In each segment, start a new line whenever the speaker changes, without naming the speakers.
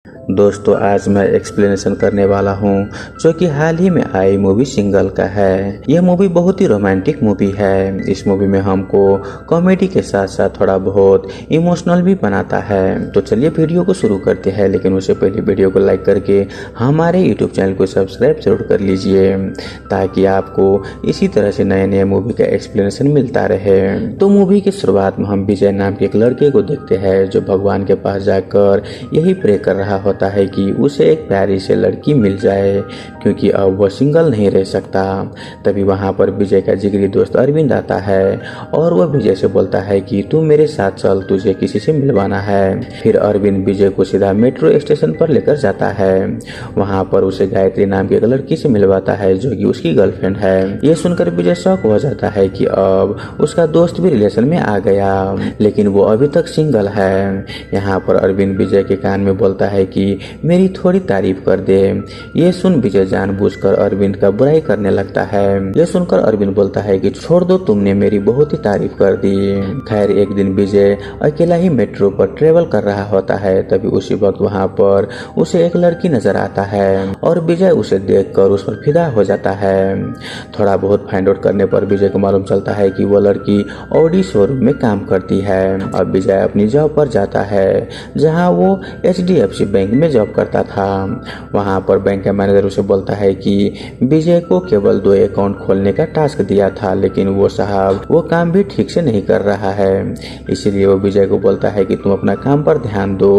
दोस्तों आज मैं एक्सप्लेनेशन करने वाला हूँ जो कि हाल ही में आई मूवी सिंगल का है। यह मूवी बहुत ही रोमांटिक मूवी है। इस मूवी में हमको कॉमेडी के साथ साथ थोड़ा बहुत इमोशनल भी बनाता है। तो चलिए वीडियो को शुरू करते हैं, लेकिन उससे पहले वीडियो को लाइक करके हमारे यूट्यूब चैनल को सब्सक्राइब जरूर कर लीजिए ताकि आपको इसी तरह से नए नए मूवी का एक्सप्लेनेशन मिलता रहे। तो मूवी की शुरुआत में हम विजय नाम के एक लड़के को देखते हैं जो भगवान के पास जाकर यही प्रे कर रहा होता है कि उसे एक प्यारी से लड़की मिल जाए क्योंकि अब वह सिंगल नहीं रह सकता। तभी वहां पर विजय का जिगरी दोस्त अरविंद आता है और वह विजय से बोलता है कि तू मेरे साथ चल, तुझे किसी से मिलवाना है। फिर अरविंद विजय को सीधा मेट्रो स्टेशन पर लेकर जाता है। वहां पर उसे गायत्री नाम की एक लड़की से मिलवाता है जो कि उसकी गर्लफ्रेंड है। ये सुनकर विजय शॉक हो जाता है कि अब उसका दोस्त भी रिलेशन में आ गया, लेकिन वो अभी तक सिंगल है। यहाँ पर अरविंद विजय के कान में बोलता है कि मेरी थोड़ी तारीफ कर दे। ये सुन विजय जानबूझकर अरविंद का बुराई करने लगता है। ये सुनकर अरविंद बोलता है कि छोड़ दो, तुमने मेरी बहुत ही तारीफ कर दी। खैर एक दिन विजय अकेला ही मेट्रो पर ट्रेवल कर रहा होता है। तभी उसी वक्त वहाँ पर उसे एक लड़की नजर आता है और विजय उसे देखकर उस पर फिदा हो जाता है। थोड़ा बहुत फाइंड आउट करने पर विजय को मालूम चलता है कि वो लड़की ऑडी शोरूम में काम करती है। अब विजय अपनी जॉब पर जाता है जहाँ वो HDFC बैंक में जॉब करता था। वहां पर बैंक का मैनेजर उसे बोलता है कि विजय को केवल 2 अकाउंट खोलने का टास्क दिया था, लेकिन वो साहब वो काम भी ठीक से नहीं कर रहा है। इसीलिए वो विजय को बोलता है कि तुम अपना काम पर ध्यान दो।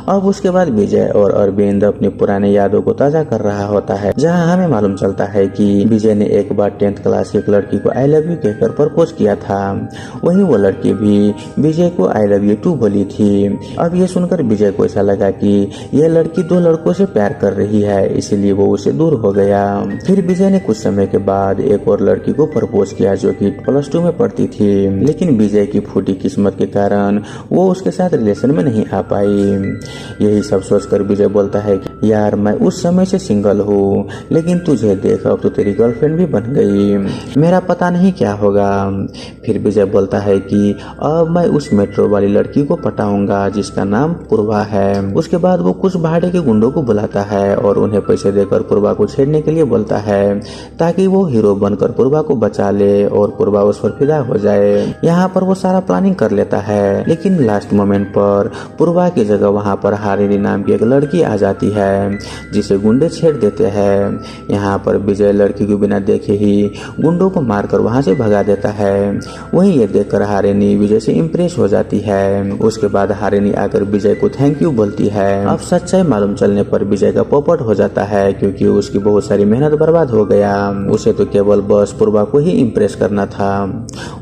अब उसके बाद विजय और अरविंद अपनी पुराने यादों को ताजा कर रहा होता है, जहां हमें मालूम चलता है कि विजय ने एक बार 10th क्लास की एक लड़की को आई लव यू कहकर प्रपोज किया था। वहीं वो लड़की भी विजय को आई लव यू टू बोली थी। अब ये सुनकर विजय को ऐसा लगा कि यह लड़की 2 लड़कों से प्यार कर रही है, इसीलिए वो उससे दूर हो गया। फिर विजय ने कुछ समय के बाद एक और लड़की को प्रपोज किया जो कि +2 में पढ़ती थी, लेकिन विजय की फूटी किस्मत के कारण वो उसके साथ रिलेशन में नहीं आ पाई। यही सब सोचकर विजय बोलता है कि यार मैं उस समय से सिंगल हूँ, लेकिन तुझे देख अब तो तेरी गर्लफ्रेंड भी बन गई, मेरा पता नहीं क्या होगा। फिर विजय बोलता है कि अब मैं उस मेट्रो वाली लड़की को पटाऊंगा जिसका नाम पूर्वा है। उसके बाद वो कुछ भाड़े के गुंडों को बुलाता है और उन्हें पैसे देकर पूर्वा को छेड़ने के लिए बोलता है ताकि वो हीरो बनकर पूर्वा को बचा ले और पूर्वा उस पर फिदा हो जाए। यहाँ पर वो सारा प्लानिंग कर लेता है, लेकिन लास्ट मोमेंट पर पूर्वा की जगह वहाँ पर हारिनी नाम की एक लड़की आ जाती है जिसे गुंडे छेड़ देते हैं। यहाँ पर विजय लड़की को बिना देखे ही गुंडों को मारकर वहाँ से भगा देता है। वहीं ये देखकर हारिनी विजय से इम्प्रेस हो जाती है। उसके बाद हारिनी आकर विजय को थैंक यू बोलती है। अब सच्चाई मालूम चलने पर विजय का पोपट हो जाता है क्योंकि उसकी बहुत सारी मेहनत बर्बाद हो गया। उसे तो केवल बस पूर्वा को ही इम्प्रेस करना था।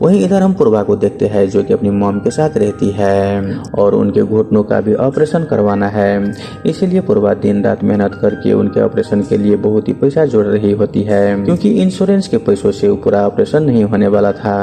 वहीं इधर हम पूर्वा को देखते हैं जो कि अपनी मॉम के साथ रहती है और उनके घुटनों का भी ऑपरेशन करवाना है। इसीलिए पूर्वा दिन रात मेहनत करके उनके ऑपरेशन के लिए बहुत ही पैसा जोड़ रही होती है क्योंकि इंश्योरेंस के पैसों से पूरा ऑपरेशन नहीं होने वाला था।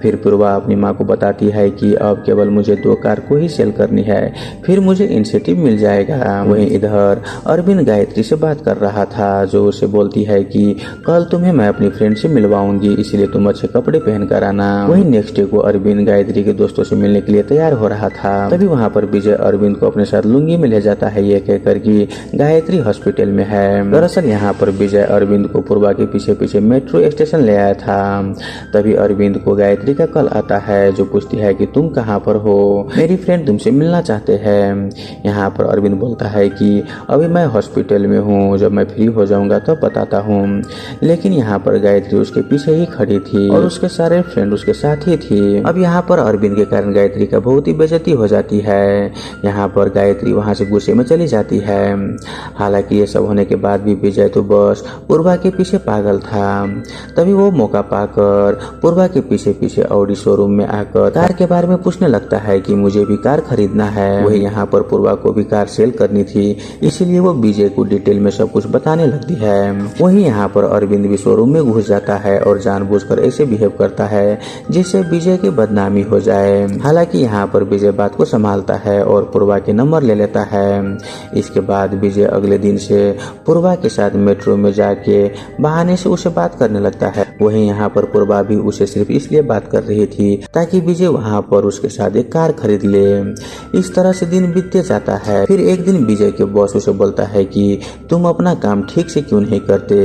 फिर पूर्वा अपनी माँ को बताती है कि अब केवल मुझे 2 कार को ही सेल करनी है, फिर मुझे इंसेंटिव मिल जाएगा। वहीं इधर अरविंद गायत्री से बात कर रहा था जो उसे बोलती है कि कल तुम्हें मैं अपनी फ्रेंड से मिलवाऊंगी, इसलिए तुम अच्छे कपड़े पहन कर आना। वहीं नेक्स्ट डे को अरविंद गायत्री के दोस्तों से मिलने के लिए तैयार हो रहा था। तभी वहाँ पर विजय अरविंद को अपने साथ लुंगी में ले जाता है ये कहकर कि गायत्री हॉस्पिटल में है। दरअसल यहाँ पर विजय अरविंद को पूर्वा के पीछे पीछे मेट्रो स्टेशन ले आया था। तभी अरविंद को गायत्री का कॉल आता है जो पूछती है कि तुम कहाँ पर हो, मेरी फ्रेंड तुमसे मिलना चाहते हैं। यहाँ पर अरविंद बोलता है कि अभी मैं हॉस्पिटल में हूँ, जब मैं फ्री हो जाऊंगा तो बताता हूँ। लेकिन यहाँ पर गायत्री उसके पीछे ही खड़ी थी और उसके सारे फ्रेंड उसके साथ ही थी। अब यहाँ पर अरविंद के कारण गायत्री का बहुत ही बेइज्जती हो जाती है। यहाँ पर गायत्री वहाँ से गुस्से में चली जाती है। हालांकि ये सब होने के बाद भी विजय तो बस पूर्वा के पीछे पागल था। तभी वो मौका पाकर पूर्वा के पीछे पीछे ऑडी शोरूम में आकर कार के बारे में पूछने लगता है कि मुझे भी कार खरीदना है। वही यहाँ पर पूर्वा को भी कार सेल करनी थी, इसीलिए वो विजय को डिटेल में सब कुछ बताने लगती है। वहीं यहाँ पर अरविंद भी शोरूम में घुस जाता है और जानबूझकर ऐसे बिहेव करता है जिससे विजय की बदनामी हो जाए। हालांकि यहाँ पर विजय बात को संभालता है और पूर्वा के नंबर ले लेता है। इसके बाद विजय अगले दिन से पूर्वा के साथ मेट्रो में जाके बहाने से उसे बात करने लगता है। वहीं यहाँ पर पूर्वा भी उसे सिर्फ इसलिए बात कर रही थी ताकि विजय वहाँ पर उसके साथ एक कार खरीद ले। इस तरह से दिन बीतते जाता है। फिर फिर एक दिन विजय के बॉस उसे बोलता है कि तुम अपना काम ठीक से क्यों नहीं करते,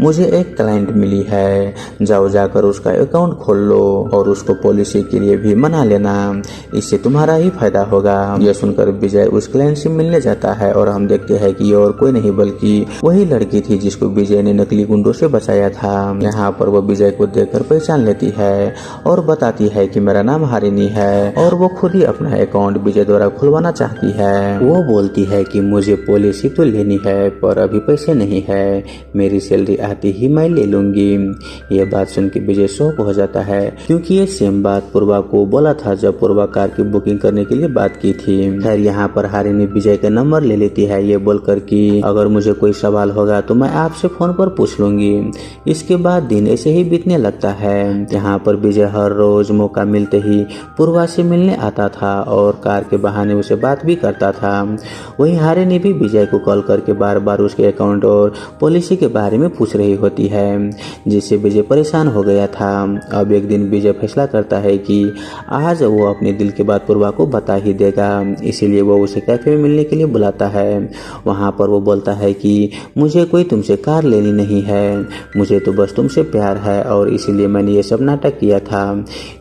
मुझे एक क्लाइंट मिली है, जाओ जाकर उसका अकाउंट खोल लो और उसको पॉलिसी के लिए भी मना लेना, इससे तुम्हारा ही फायदा होगा। यह सुनकर विजय उस क्लाइंट से मिलने जाता है और हम देखते हैं कि और कोई नहीं बल्कि वही लड़की थी जिसको विजय ने नकली गुंडों से बचाया था। यहाँ पर वो विजय को देखकर पहचान लेती है और बताती है कि मेरा नाम हारिनी है और वो खुद ही अपना अकाउंट विजय द्वारा खुलवाना चाहती है। वो बोलती है कि मुझे पॉलिसी तो लेनी है पर अभी पैसे नहीं है, मेरी सैलरी आती ही मैं ले लूंगी। ये बात सुन के विजय शॉक हो जाता है क्योंकि ये सेम बात पूर्वा को बोला था जब पूर्वा कार की बुकिंग करने के लिए बात की थी। खैर यहाँ पर हारिनी विजय का नंबर ले लेती है ये बोलकर कि अगर मुझे कोई सवाल होगा तो मैं आपसे फोन पर पूछ लूंगी। इसके बाद दिन ऐसे ही बीतने लगता है। यहाँ पर विजय हर रोज मौका मिलते ही पूर्वा से मिलने आता था और कार के बहाने उसे बात भी करता था। वहीं हारिनी भी विजय को कॉल करके बार बार उसके अकाउंट और पॉलिसी के बारे में पूछ रही होती है जिससे विजय परेशान हो गया था। अब एक दिन विजय फैसला करता है कि आज वो अपने दिल की बात पूर्वा को बता ही देगा, इसीलिए वो उसे कैफे में मिलने के लिए बुलाता है। वहाँ पर वो बोलता है कि मुझे कोई तुमसे कार लेनी नहीं है, मुझे तो बस तुमसे प्यार है और इसीलिए मैंने ये सब नाटक किया था।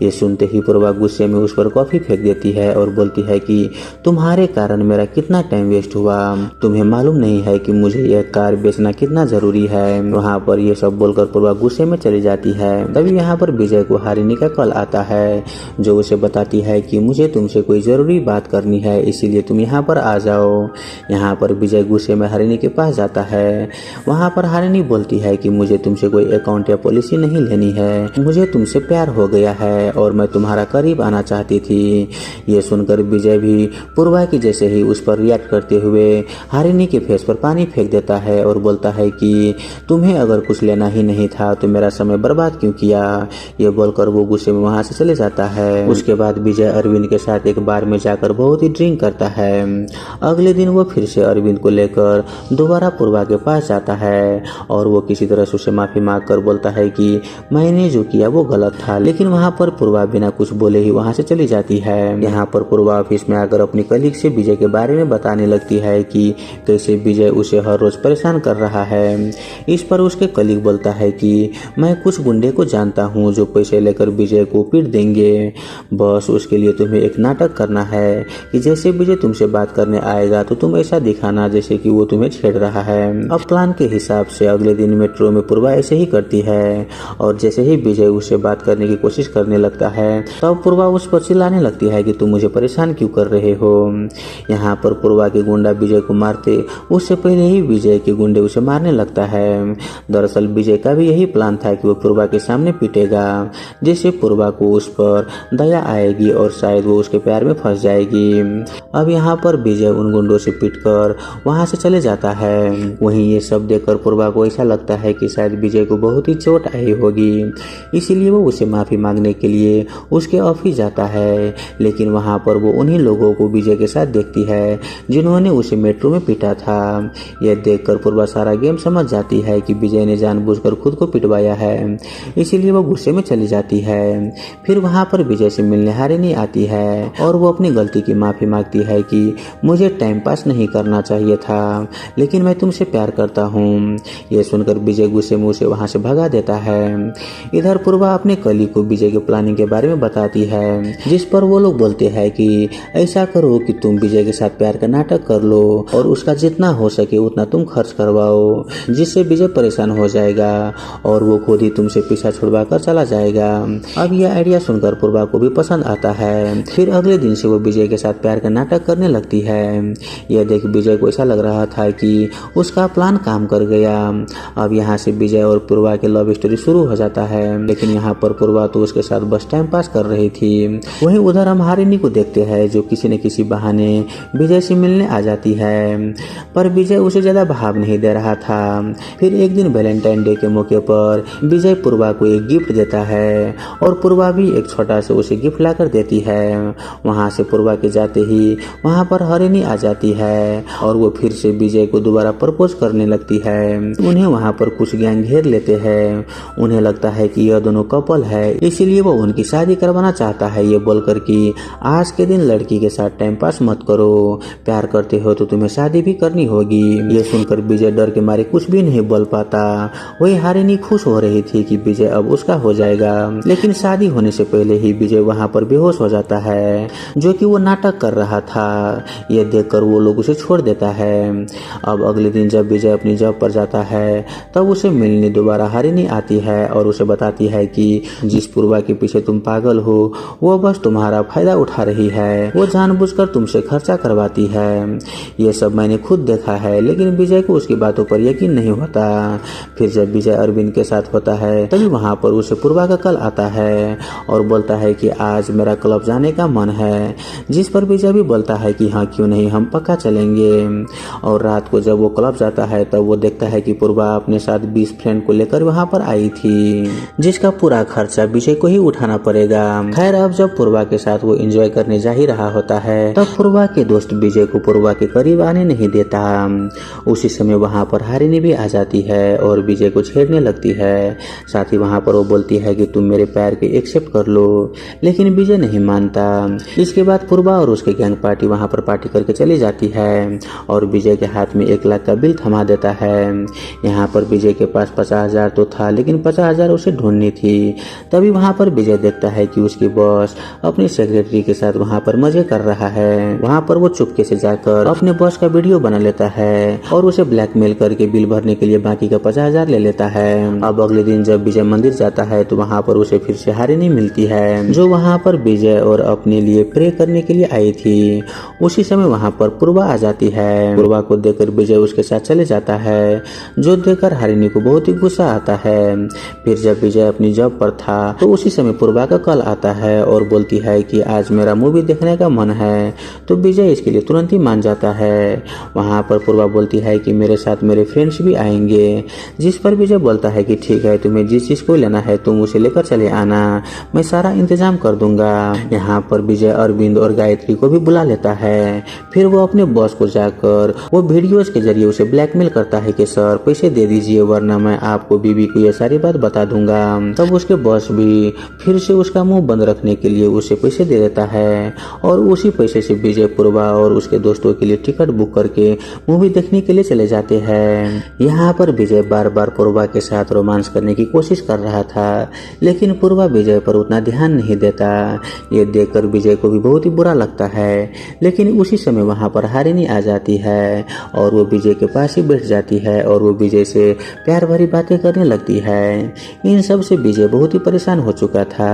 ये सुनते ही पूर्वा गुस्से में उस पर कॉफी फेंक देती है और बोलती है कि तुम्हारे कारण मेरा कितना टाइम वेस्ट हुआ, तुम्हें मालूम नहीं है कि मुझे यह कार बेचना कितना जरूरी है। वहाँ पर ये सब बोलकर पूर्वा गुस्से में चली जाती है। तभी यहाँ पर विजय को हारिनी का कॉल आता है जो उसे बताती है कि मुझे तुमसे कोई जरूरी बात करनी है, इसीलिए तुम यहाँ पर आ जाओ। यहाँ पर विजय गुस्से में हारिनी के पास जाता है। वहाँ पर हारिनी बोलती है कि मुझे तुमसे कोई अकाउंट या पॉलिसी नहीं लेनी है, मुझे तुमसे प्यार हो गया है और मैं तुम्हारा करीब आना चाहती थी। ये सुनकर विजय भी पूर्वा की जैसे ही उस पर रिएक्ट करते हुए हारिनी के फेस पर पानी फेंक देता है और बोलता है कि तुम्हें अगर कुछ लेना ही नहीं था तो मेरा समय बर्बाद क्यों किया। ये बोलकर वो गुस्से में वहाँ से चले जाता है। उसके बाद विजय अरविंद के साथ एक बार में जाकर बहुत ही ड्रिंक करता है। अगले दिन वो फिर से अरविंद को लेकर दोबारा पूर्वा के पास जाता है और वो किसी तरह से उसे माफी मांग कर बोलता है कि मैंने जो किया वो गलत था, लेकिन वहाँ पर पूर्वा बिना कुछ बोले ही वहाँ से चली जाती है। यहाँ पर पूर्वा ऑफिस में आकर अपनी कलीग से विजय के बारे में बताने लगती है कि कैसे विजय उसे हर रोज परेशान कर रहा है। इस पर उसके कलीग बोलता है कि मैं कुछ गुंडे को जानता हूँ जो पैसे लेकर विजय को पीट देंगे, बस उसके लिए तुम्हें एक नाटक करना है कि जैसे विजय तुमसे बात करने आएगा तो तुम ऐसा दिखाना जैसे कि वो तुम्हें छेड़ रहा है। अब प्लान के हिसाब से अगले दिन मेट्रो में पूर्वा ऐसे ही करती है और जैसे ही विजय उससे बात करने की कोशिश करने लगता है तब पूर्वा उस पर चिल्लाने लगती है कि तुम मुझे परेशान क्यों कर रहे हो। यहाँ पर पूर्वा के गुंडा विजय को मारते उससे पहले ही विजय के गुंडे उसे मारने लगता है। दरअसल विजय का भी यही प्लान था कि वो पूर्वा के सामने पीटेगा जिससे पूर्वा को उस पर दया आएगी और शायद वो उसके प्यार में फंस जाएगी। अब यहाँ पर विजय उन गुंडों से पीटकर वहाँ से चले जाता है। वहीं ये सब देखकर पूर्वा को ऐसा लगता है कि शायद विजय को बहुत ही चोट आई होगी, इसीलिए वो उसे माफी मांगने के लिए उसके ऑफिस जाता है। लेकिन वहाँ पर वो उन्हीं लोगों को विजय के साथ देखती है जिन्होंने उसे मेट्रो में पीटा था। यह देखकर पूर्वा सारा गेम समझ जाती है कि विजय ने जानबूझकर खुद को पिटवाया है, इसीलिए वो गुस्से में चली जाती है। फिर वहाँ पर विजय से मिलने हारिनी आती है और वो अपनी गलती की माफी मांगती है कि मुझे टाइम पास नहीं करना चाहिए था, लेकिन मैं तुमसे प्यार करता हूँ। यह सुनकर विजय गुस्से में उसे वहाँ से भगा देता है। इधर पूर्वा अपने कलीग को विजय के प्लानिंग के बारे में बताती है जिस पर वो लोग बोलते हैं कि ऐसा करो कि तुम विजय के साथ प्यार का नाटक कर लो और उसका जितना हो सके उतना तुम खर्च करवाओ, जिससे विजय परेशान हो जाएगा और वो खुद ही तुमसे पीछा छुड़वा कर चला जाएगा। अब यह आइडिया सुनकर पूर्वा को भी पसंद आता है। फिर अगले दिन से वो विजय के साथ प्यार का नाटक करने लगती है। यह देख विजय को ऐसा लग रहा था कि उसका प्लान काम कर गया। अब यहाँ से विजय और पूर्वा के लव स्टोरी शुरू हो जाता है, लेकिन यहाँ पर पूर्वा तो उसके साथ बस टाइम पास कर रही थी। वहीं उधर हम हारिनी को देखते हैं जो किसी न किसी बहाने विजय से मिलने आ जाती है, पर विजय उसे ज्यादा भाव नहीं दे रहा था। फिर एक दिन वैलेंटाइन डे के मौके पर विजय पूर्वा को एक गिफ्ट देता है और पूर्वा भी एक छोटा सा उसे गिफ्ट लाकर देती है। वहाँ से पूर्वा के जाते ही वहाँ पर हारिनी आ जाती है और वो फिर से विजय को दोबारा प्रपोज करने लगती है। उन्हें वहाँ पर कुछ गैंग घेर लेते हैं। उन्हें लगता है कि यह दोनों कपल है, इसीलिए वो उनकी शादी करवाना चाहता है। ये बोलकर कि आज के दिन लड़की के साथ टाइम पास मत करो, प्यार करते हो तो तुम्हें शादी भी करनी होगी। ये सुनकर विजय डर के मारे कुछ भी नहीं बोल पाता। वही हारिनी खुश हो रही थी कि विजय अब उसका हो जाएगा, लेकिन शादी होने से पहले ही विजय वहाँ पर बेहोश हो जाता है, जो कि वो नाटक कर रहा था। ये देखकर वो लोग उसे छोड़ देता है। अब अगले दिन जब विजय अपनी जॉब पर जाता है तब उसे मिलने दोबारा हारिनी आती है और उसे बताती है कि जिस पूर्वा के पीछे तुम पागल हो वो बस तुम्हारा फायदा उठा रही है, वो जानबूझकर तुमसे खर्चा करवाती है। ये सब मैंने खुद देखा है। लेकिन विजय को उसकी बातों पर यकीन नहीं होता। फिर जब विजय अरविंद के साथ होता है तभी वहाँ पर उसे पूर्वा का कल आता है और बोलता है कि आज मेरा क्लब जाने का मन है, जिस पर विजय भी बोलता है कि हाँ क्यों नहीं, हम पक्का चलेंगे। और रात को जब वो क्लब जाता है तब वो देखता है कि पूर्वा अपने साथ 20 फ्रेंड को लेकर वहाँ पर आई थी, जिसका पूरा खर्चा विजय को ही उठाना पड़ेगा। खैर अब जब पूर्वा के साथ वो एंजॉय करने जा ही रहा होता है तब पूर्वा के दोस्त विजय को पूर्वा के करीब आने नहीं देता। उसी समय वहाँ पर हारिनी भी आ जाती है और विजय को छेड़ने लगती है। साथ ही वहाँ पर वो बोलती है कि तुम मेरे प्यार के एक्सेप्ट कर लो, लेकिन विजय नहीं मानता। इसके बाद पूर्वा और उसके गैंग पार्टी वहाँ पर पार्टी करके चली जाती है और विजय के हाथ में 1 लाख का बिल थमा देता है। यहाँ पर विजय के पास 50,000 तो था, लेकिन 50,000 उसे ढूंढनी थी। तभी वहाँ पर विजय देखता है कि उसकी बॉस अपनी सेक्रेटरी के साथ वहाँ पर मजे कर रहा है। वहाँ पर वो चुपके से जाकर अपने बॉस का वीडियो बना लेता है और उसे ब्लैकमेल करके बिल भरने के लिए बाकी का 50,000 ले लेता है। अब अगले दिन जब विजय मंदिर जाता है तो वहाँ पर उसे फिर से हारिनी मिलती है, जो वहाँ पर विजय और अपने लिए प्रे करने के लिए आई थी। उसी समय वहाँ पर पूर्वा आ जाती है। पूर्वा को देखकर विजय उसके साथ चले जाता है, जो देखकर हारिनी को बहुत ही गुस्सा आता है। फिर जब विजय अपनी जॉब पर था तो उसी समय पूर्वा का कॉल आता है और बोलती है कि आज मेरा मूवी देखने का मन है, तो विजय इसके लिए तुरंत ही मान जाता है। वहाँ पर पूर्वा बोलती है कि मेरे साथ मेरे फ्रेंड्स भी आएंगे, जिस पर विजय बोलता है कि ठीक है, तुम्हें जिस चीज को लेना है तुम उसे लेकर चले आना, मैं सारा इंतजाम कर दूंगा। यहाँ पर विजय अरविंद और गायत्री को भी बुला लेता है। फिर वो अपने बॉस को जाकर वो वीडियोस के जरिए उसे ब्लैकमेल करता है कि सर पैसे दे दीजिए वरना मैं आपको बीबी को ये सारी बात बता दूंगा। तब उसके बॉस भी फिर से उसका मुंह बंद रखने के लिए उसे पैसे दे देता है और उसी पैसे से विजय पूर्वा और उसके दोस्तों के लिए टिकट बुक करके मूवी देखने के लिए चले जाते हैं। यहाँ पर विजय बार बार पूर्वा के साथ रोमांस करने की कोशिश कर रहा था, लेकिन पूर्वा विजय पर उतना ध्यान नहीं देता। ये देखकर विजय को भी बहुत ही बुरा लगता है। लेकिन उसी समय वहाँ पर हारिनी आ जाती है और वो विजय के पास ही बैठ जाती है और वो विजय से प्यार भरी बातें करने लगती है। इन सब से विजय बहुत ही परेशान हो चुका था।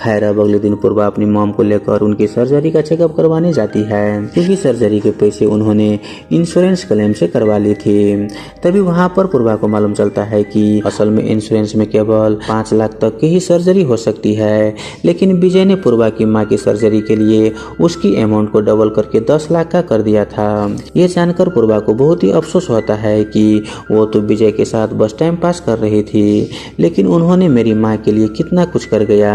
खैर अब अगले दिन पूर्वा अपनी मॉम को लेकर उनकी सर्जरी का चेकअप करवाने जाती है, क्योंकि सर्जरी के पैसे उन्होंने इंश्योरेंस क्लेम से करवा ली थी। तभी वहाँ पर पूर्वा को मालूम चलता है कि असल में इंश्योरेंस में केवल 5 लाख तक की ही सर्जरी हो सकती है, लेकिन विजय ने पूर्वा की माँ की सर्जरी के लिए उसकी अमाउंट को डबल करके 10 लाख का कर दिया था। ये जानकर पूर्वा को बहुत ही अफसोस होता है कि वो तो विजय के साथ बस टाइम पास कर रही थी, लेकिन उन्होंने मेरी माँ के लिए कितना कुछ कर गया।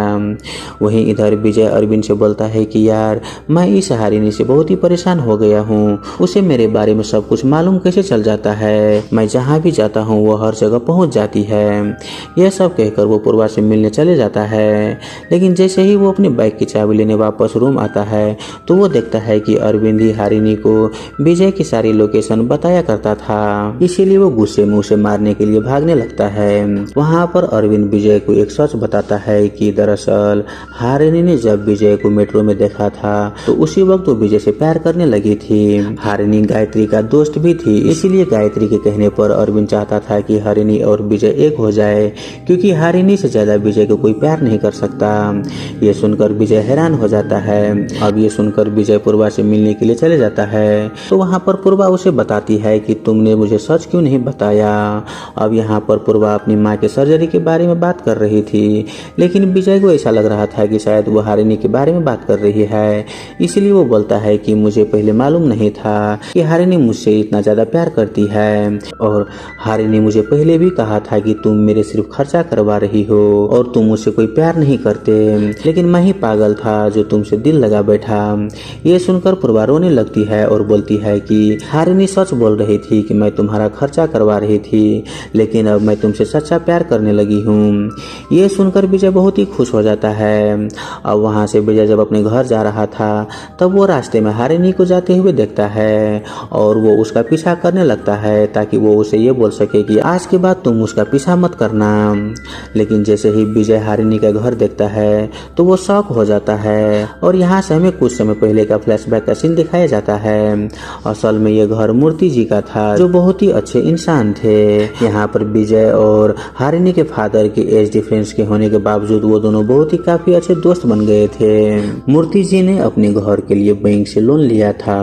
वहीं इधर विजय अरविंद से बोलता है कि यार मैं इस हारिनी से बहुत ही परेशान हो गया हूँ, उसे मेरे बारे में सब कुछ मालूम कैसे चल जाता है, मैं जहाँ भी जाता हूँ वो हर जगह पहुँच जाती है। यह सब कहकर वो पूर्वा से मिलने चले जाता है, लेकिन जैसे ही वो अपनी बाइक की चाबी लेने वापस रूम आता है तो वो देखता है कि अरविंद ही हारिनी को विजय की सारी लोकेशन बताया करता था, इसीलिए वो गुस्से में उसे मारने के लिए भागने लगता है। वहाँ पर अरविंद विजय को एक सच बताता है कि दरअसल हारिनी ने जब विजय को मेट्रो में देखा था तो उसी वक्त वो विजय से प्यार करने लगी थी। हारिनी गायत्री का दोस्त भी थी, इसीलिए गायत्री के कहने पर अरविंद चाहता था कि हारिनी और विजय एक हो जाए, क्योंकि हारिनी से ज्यादा विजय को कोई प्यार नहीं कर सकता। ये सुनकर विजय हैरान हो जाता है। अब ये सुनकर विजय पूर्वा से मिलने के लिए चले जाता है, तो वहाँ पर पूर्वा उसे बताती है कि तुमने मुझे सच क्यों नहीं बताया। अब यहाँ पर पूर्वा अपनी माँ के सर्जरी के बारे में बात कर रही थी, लेकिन विजय को ऐसा लग रहा था कि शायद वो हारिनी के बारे में बात कर रही है, इसलिए वो बोलता है कि मुझे पहले मालूम नहीं था कि हारिनी मुझसे इतना ज्यादा प्यार करती है, और हारिनी मुझे पहले भी कहा था कि तुम मेरे सिर्फ खर्चा करवा रही हो और तुम मुझसे कोई प्यार नहीं करते, लेकिन मैं ही पागल था जो तुमसे दिल लगा बैठा। ये सुनकर पूर्वा रोने लगती है और बोलती है कि हारिनी सच बोल रही थी कि मैं तुम्हारा खर्चा करवा रही थी, लेकिन अब मैं तुमसे सच्चा प्यार करने लगी हूँ। ये सुनकर विजय बहुत ही खुश हो जाता है। अब वहाँ से विजय जब अपने घर जा रहा था तब वो रास्ते में हारिनी हारिनी को जाते हुए देखता है और वो उसका पीछा करने लगता है ताकि वो उसे ये बोल सके कि आज के बाद तुम उसका पीछा मत करना। लेकिन जैसे ही विजय हारिनी का घर देखता है तो वो शॉक हो जाता है और यहाँ से हमें कुछ समय पहले का फ्लैशबैक का सीन दिखाया जाता है। असल में ये घर मूर्ति जी का था जो बहुत ही अच्छे इंसान थे। यहाँ पर विजय और हारिनी के फादर की एज डिफरेंस के होने के बावजूद वो दोनों बहुत ही काफी अच्छे दोस्त बन गए थे। मूर्ति जी ने अपने घर के लिए बैंक से लोन लिया था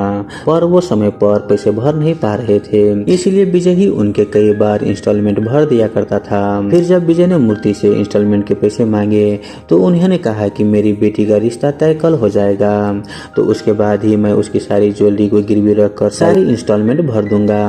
पर वो समय पर पैसे भर नहीं पा रहे थे, इसलिए विजय ही उनके कई बार इंस्टॉलमेंट भर दिया करता था। फिर जब विजय ने मूर्ति से इंस्टॉलमेंट के पैसे मांगे तो उन्होंने कहा कि मेरी बेटी का रिश्ता तय कल हो जाएगा, तो उसके बाद ही मैं उसकी सारी ज्वेलरी को गिरवी रखकर सारी इंस्टॉलमेंट भर दूंगा।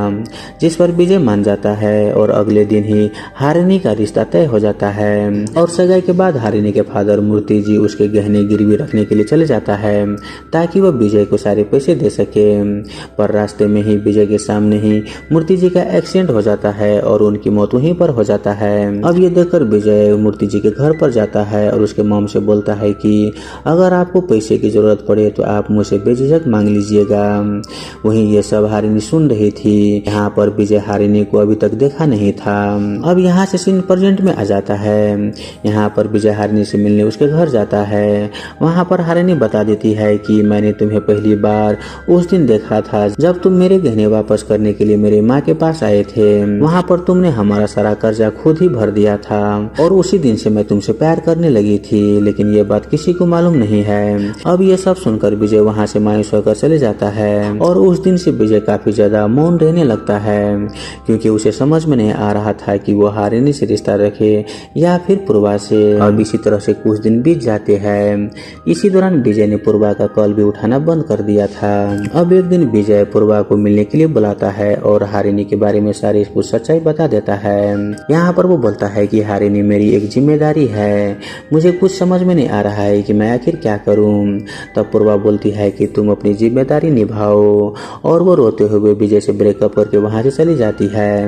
जिस पर विजय मान जाता है और अगले दिन ही हारिनी का रिश्ता तय हो जाता है। और सगाई के बाद हारिनी के फादर मूर्ति जी उसके गहने गिरवी रखने के लिए चले जाता है ताकि वह विजय को सारे पैसे दे सके। पर रास्ते में ही विजय के सामने ही मूर्ति जी का एक्सीडेंट हो जाता है और उनकी मौत वहीं पर हो जाता है। अब ये देखकर विजय मूर्ति जी के घर पर जाता है और उसके मॉम से बोलता है कि अगर आपको पैसे की जरूरत पड़े तो आप मुझसे बेझिझक मांग लीजिएगा। वहीं ये सब हारिनी सुन रही थी। यहाँ पर विजय हारिनी को अभी तक देखा नहीं था। अब यहाँ से सीन प्रेजेंट में आ जाता है। यहाँ पर विजय हारिनी से मिलने उसके घर जाता है। वहाँ पर हारिनी बता देती है कि मैंने तुम्हें पहली बार उस दिन देखा था जब तुम मेरे गहने वापस करने के लिए मेरे माँ के पास आए थे। वहाँ पर तुमने हमारा सारा कर्जा खुद ही भर दिया था और उसी दिन से मैं तुमसे प्यार करने लगी थी, लेकिन ये बात किसी को मालूम नहीं है। अब ये सब सुनकर विजय वहाँ से मायूस होकर चले जाता है और उस दिन से विजय काफी ज्यादा मौन रहने लगता है क्योंकि उसे समझ में नहीं आ रहा था कि वो हारिनी से रिश्ता रखे या फिर पूर्वा से। अब इसी तरह से कुछ दिन बीत जाते हैं। इसी दौरान विजय ने पूर्वा का कॉल भी उठाना बंद कर दिया था। अब एक दिन विजय पूर्वा को मिलने के लिए बुलाता है और हारिनी के बारे में सारी कुछ सच्चाई बता देता है। यहाँ पर वो बोलता है कि हारिनी मेरी एक जिम्मेदारी है, मुझे कुछ समझ में नहीं आ रहा है कि मैं आखिर क्या करूं। तब पूर्वा बोलती है कि तुम अपनी जिम्मेदारी निभाओ और वो रोते हुए विजय से ब्रेकअप करके वहां से चली जाती है।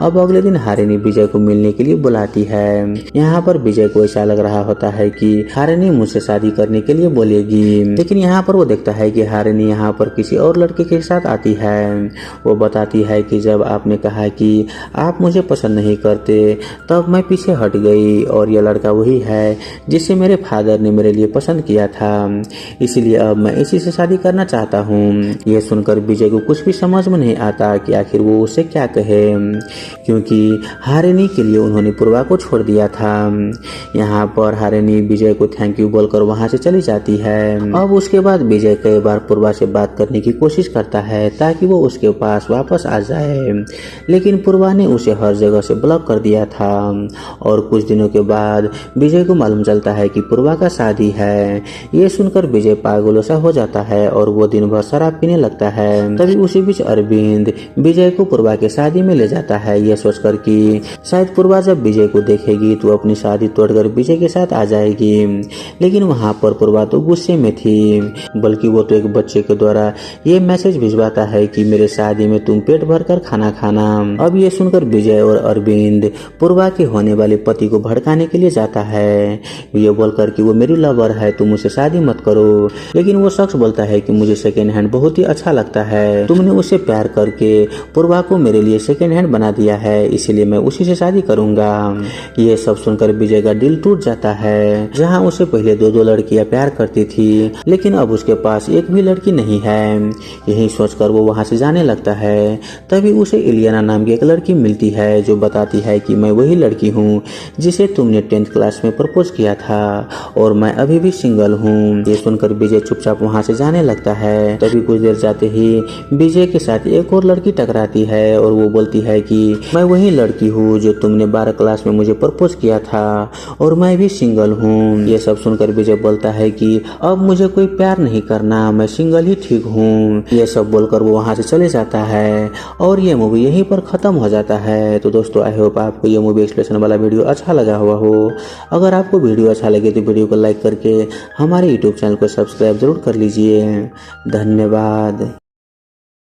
अब अगले दिन हारिनी विजय को मिलने के लिए बुलाती है। यहाँ पर विजय को ऐसा लग रहा होता है कि हारिनी मुझसे शादी करने के लिए बोलेगी, लेकिन यहाँ पर वो देखता है कि हारिनी यहाँ पर किसी और लड़के के साथ आती है। वो बताती है कि जब आपने कहा कि आप मुझे पसंद नहीं करते तब मैं पीछे हट गई और यह लड़का वही है जिसे मेरे फादर ने मेरे लिए पसंद किया था, इसीलिए अब मैं इसी से शादी करना चाहता हूँ। यह सुनकर विजय को कुछ भी समझ में नहीं आता कि आखिर वो उसे क्या कहे, क्योंकि हारिनी के लिए उन्होंने पूर्वा को छोड़ दिया था। यहाँ पर हारिनी विजय को थैंक यू बोलकर वहाँ से चली जाती है। अब उसके बाद विजय कई बार पूर्वा से बात करने की कोशिश करता है ताकि वो उसके पास वापस आ जाए, लेकिन पूर्वा ने उसे हर जगह से ब्लॉक कर दिया था। और कुछ दिनों के बाद विजय को मालूम चलता है कि पूर्वा का शादी है। ये सुनकर विजय पागलों सा हो जाता है और वो दिन भर शराब पीने लगता है। तभी उसी बीच अरविंद विजय को पूर्वा के शादी में ले जाता है, यह सोचकर कि शायद पूर्वा जब विजय को देखेगी तो अपनी शादी तोड़कर विजय के साथ आ जाएगी। लेकिन वहाँ पर पूर्वा तो गुस्से में थी, बल्कि वो तो एक बच्चे के द्वारा ये मैसेज भिजवाता है कि मेरे शादी में तुम पेट भर कर खाना खाना। अब ये सुनकर विजय और अरविंद पूर्वा के होने वाले पति को भड़काने के लिए जाता है, ये बोलकर कि वो मेरी लवर है, तुम मुझसे शादी मत करो। लेकिन वो शख्स बोलता है कि मुझे सेकेंड हैंड बहुत ही अच्छा लगता है, तुमने उससे प्यार करके पूर्वा को मेरे लिए सेकेंड हैंड बना दिया है, इसीलिए मैं उसी से शादी करूंगा। ये सब सुनकर विजय का दिल टूट जाता है। जहाँ उसे पहले दो लड़कियां प्यार करती थी, लेकिन अब उसके पास एक भी लड़की नहीं है। यही सोचकर वो वहाँ से जाने लगता है। तभी उसे इलियाना नाम की एक लड़की मिलती है जो बताती है कि मैं वही लड़की हूँ जिसे तुमने 10th क्लास में प्रपोज किया था और मैं अभी भी सिंगल हूँ। ये सुनकर विजय चुपचाप वहाँ से जाने लगता है। तभी कुछ देर जाते ही विजय के साथ एक और लड़की टकराती है और वो बोलती है कि मैं वही लड़की हूँ जो तुमने 12 क्लास में मुझे प्रपोज किया था और मैं भी सिंगल हूँ। ये सब सुनकर विजय बोलता है कि अब मुझे कोई प्यार नहीं करना, मैं सिंगल ही ठीक हूँ। ये सब बोलकर वो वहाँ से चले जाता है और ये मूवी यहीं पर खत्म हो जाता है। तो दोस्तों आई होप आपको ये मूवी एक्सप्लेनेशन वाला वीडियो अच्छा लगा हुआ हो। अगर आपको वीडियो अच्छा लगे तो वीडियो को लाइक करके हमारे यूट्यूब चैनल को सब्सक्राइब जरूर कर लीजिए। धन्यवाद।